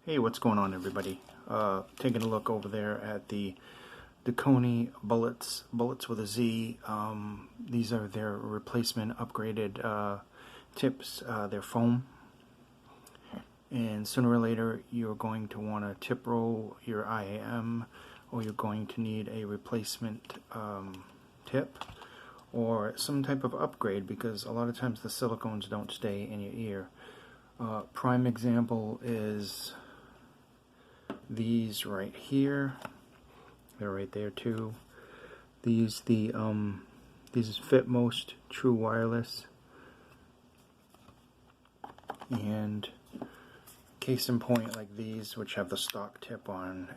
Hey, what's going on, everybody? Taking a look over there at the Dekoni Bulletz, bullets with a Z. These are their replacement upgraded tips. They're foam, and sooner or later you're going to want to tip roll your IAM, or you're going to need a replacement tip or some type of upgrade, because a lot of times the silicones don't stay in your ear. Prime example is these right here. They're right there too. These fit most true wireless, and case in point, like these, which have the stock tip on,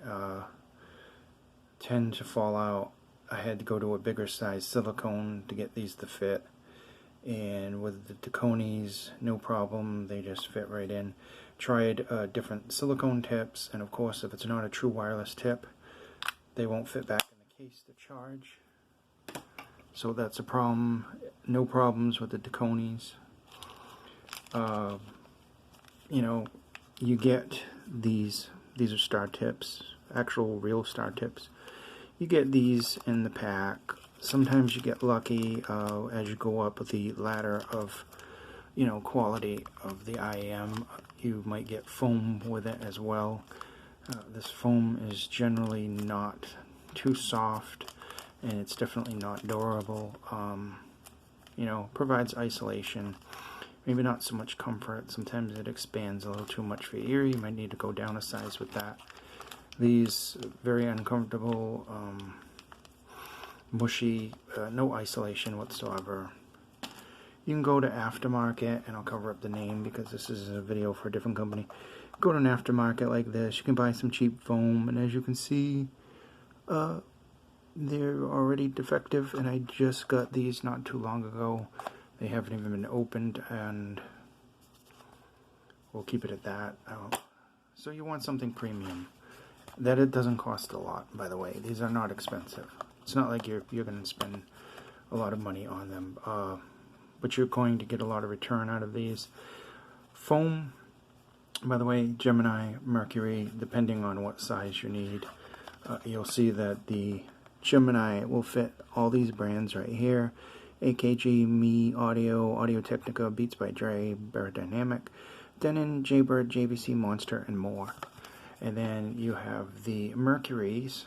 tend to fall out. I had to go to a bigger size silicone to get these to fit, and with the Dekonis, no problem, they just fit right in. Tried different silicone tips, and of course, if it's not a true wireless tip, they won't fit back in the case to charge. So that's a problem. No problems with the Dekonis. You know, you get these are star tips, actual real star tips. You get these in the pack. Sometimes you get lucky as you go up the ladder of, quality of the IAM. You might get foam with it as well. This foam is generally not too soft, and it's definitely not durable. Provides isolation, maybe not so much comfort. Sometimes it expands a little too much for your ear. You might need to go down a size with that. These very uncomfortable, mushy, no isolation whatsoever. You can go to aftermarket, and I'll cover up the name because this is a video for a different company. Go to an aftermarket like this. You can buy some cheap foam, and as you can see, they're already defective, and I just got these not too long ago. They haven't even been opened, and we'll keep it at that. So you want something premium. That it doesn't cost a lot, by the way. These are not expensive. It's not like you're going to spend a lot of money on them, but you're going to get a lot of return out of these. Foam, by the way, Gemini, Mercury, depending on what size you need. You'll see that the Gemini will fit all these brands right here: AKG, Me, Audio Technica, Beats by Dre, Baradynamic, Denon, Jaybird, JVC, Monster, and more. And then you have the Mercuries,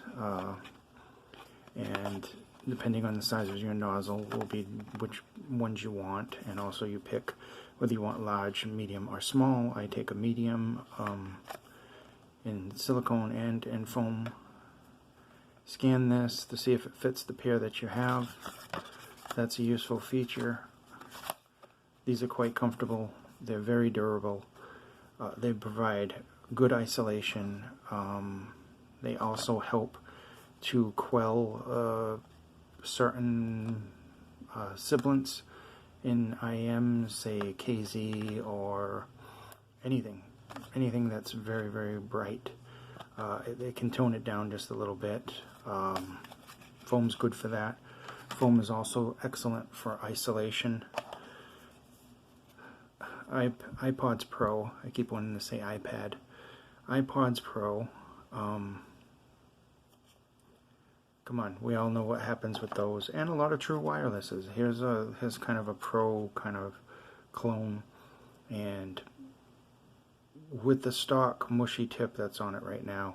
and depending on the size of your nozzle will be which ones you want, and also you pick whether you want large, medium, or small. I take a medium in silicone and in foam. Scan this to see if it fits the pair that you have. That's a useful feature. These are quite comfortable. They're very durable. They provide good isolation. They also help to quell certain sibilants in IM, say KZ or anything that's very, very bright. It can tone it down just a little bit. Foam's good for that. Foam is also excellent for isolation. iPods Pro, I keep wanting to say iPad. iPods Pro, come on, we all know what happens with those, and a lot of true wirelesses. Here's kind of a Pro kind of clone, and with the stock mushy tip that's on it right now,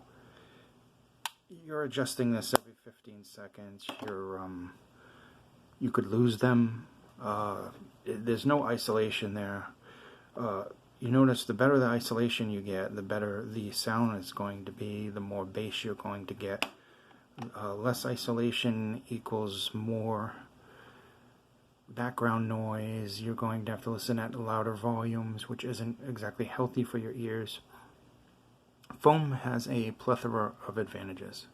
you're adjusting this every 15 seconds. You could lose them. There's no isolation there. You notice the better the isolation you get, the better the sound is going to be, the more bass you're going to get. Less isolation equals more background noise. You're going to have to listen at louder volumes, which isn't exactly healthy for your ears. Foam has a plethora of advantages,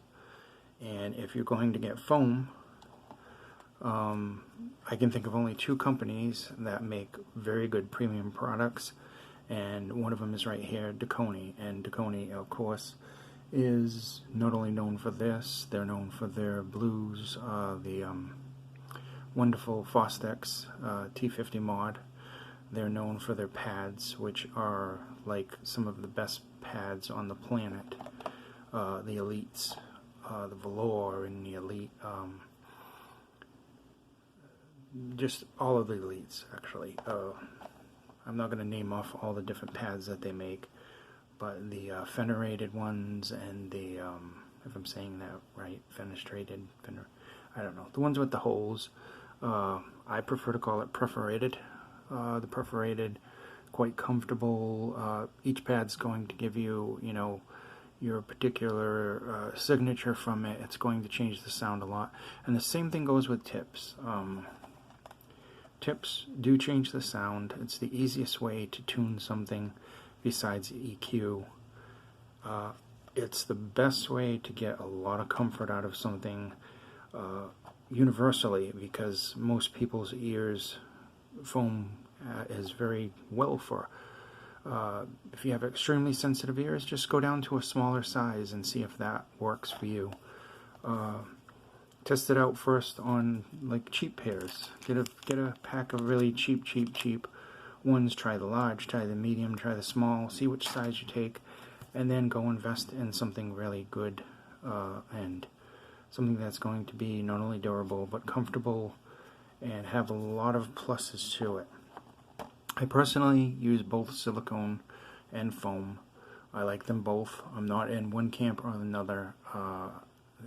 and if you're going to get foam, I can think of only two companies that make very good premium products, and one of them is right here, Dekoni. And Dekoni, of course, is not only known for this, they're known for their blues, the wonderful Fostex T50 mod. They're known for their pads, which are like some of the best pads on the planet. The Elites, the Velour and the Elite, just all of the Elites, actually. I'm not going to name off all the different pads that they make, but the fenestrated ones and the, if I'm saying that right, I don't know, the ones with the holes. I prefer to call it perforated. The perforated, quite comfortable. Each pad's going to give you, you know, your particular signature from it. It's going to change the sound a lot. And the same thing goes with tips. Tips do change the sound. It's the easiest way to tune something besides EQ. It's the best way to get a lot of comfort out of something universally, because most people's ears, foam is very well for. If you have extremely sensitive ears, just go down to a smaller size and see if that works for you. Test it out first on like cheap pairs. Get a pack of really cheap ones. Try the large, try the medium, try the small. See which size you take, and then go invest in something really good and something that's going to be not only durable but comfortable and have a lot of pluses to it. I personally use both silicone and foam. I like them both. I'm not in one camp or another.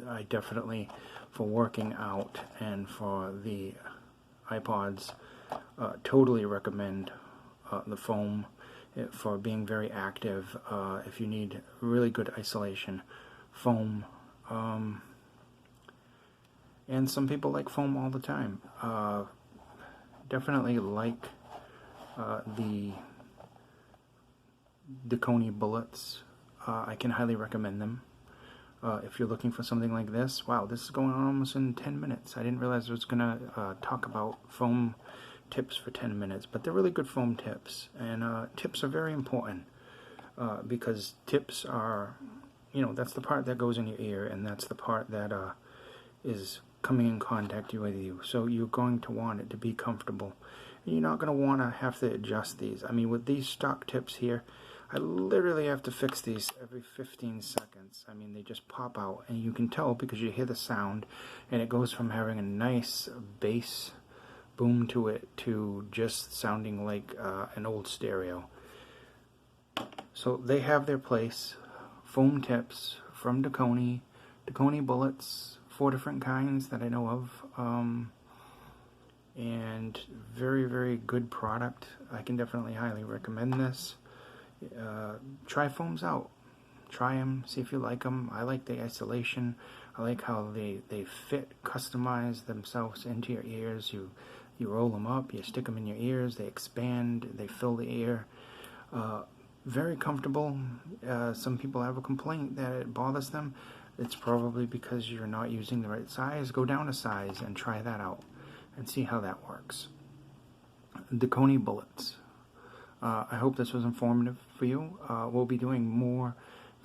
I definitely, for working out and for the iPods, totally recommend the foam for being very active. If you need really good isolation, foam. And some people like foam all the time. Definitely like the Dekoni Bulletz. I can highly recommend them. If you're looking for something like this, wow, this is going on almost in 10 minutes. I didn't realize I was going to talk about foam tips for 10 minutes, but they're really good foam tips. And tips are very important because tips are, you know, that's the part that goes in your ear, and that's the part that is coming in contact with you. So you're going to want it to be comfortable. You're not going to want to have to adjust these. I mean, with these stock tips here, I literally have to fix these every 15 seconds. I mean, they just pop out, and you can tell because you hear the sound, and it goes from having a nice bass boom to it to just sounding like an old stereo. So they have their place. Foam tips from Dekoni, Dekoni Bulletz, 4 different kinds that I know of. And very, very good product. I can definitely highly recommend this. Try foams out. Try them, see if you like them. I like the isolation. I like how they fit, customize themselves into your ears. You roll them up, you stick them in your ears, they expand, they fill the ear. Very comfortable. Some people have a complaint that it bothers them. It's probably because you're not using the right size. Go down a size and try that out and see how that works. Dekoni Bulletz. I hope this was informative for you. We'll be doing more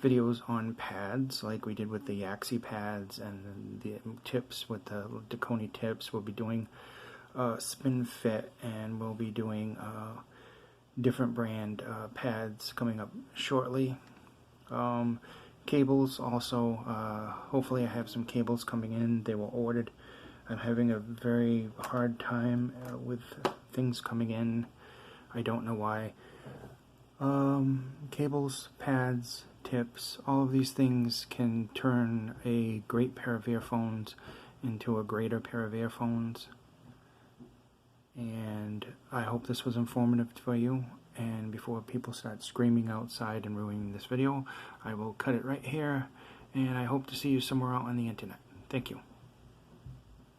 videos on pads like we did with the Yaxi pads and the tips with the Dekoni tips. We'll be doing Spin Fit, and we'll be doing different brand pads coming up shortly. Cables also. Hopefully I have some cables coming in. They were ordered. I'm having a very hard time with things coming in. I don't know why. Cables, pads, tips, all of these things can turn a great pair of earphones into a greater pair of earphones. And I hope this was informative for you. And before people start screaming outside and ruining this video, I will cut it right here. And I hope to see you somewhere out on the internet. Thank you.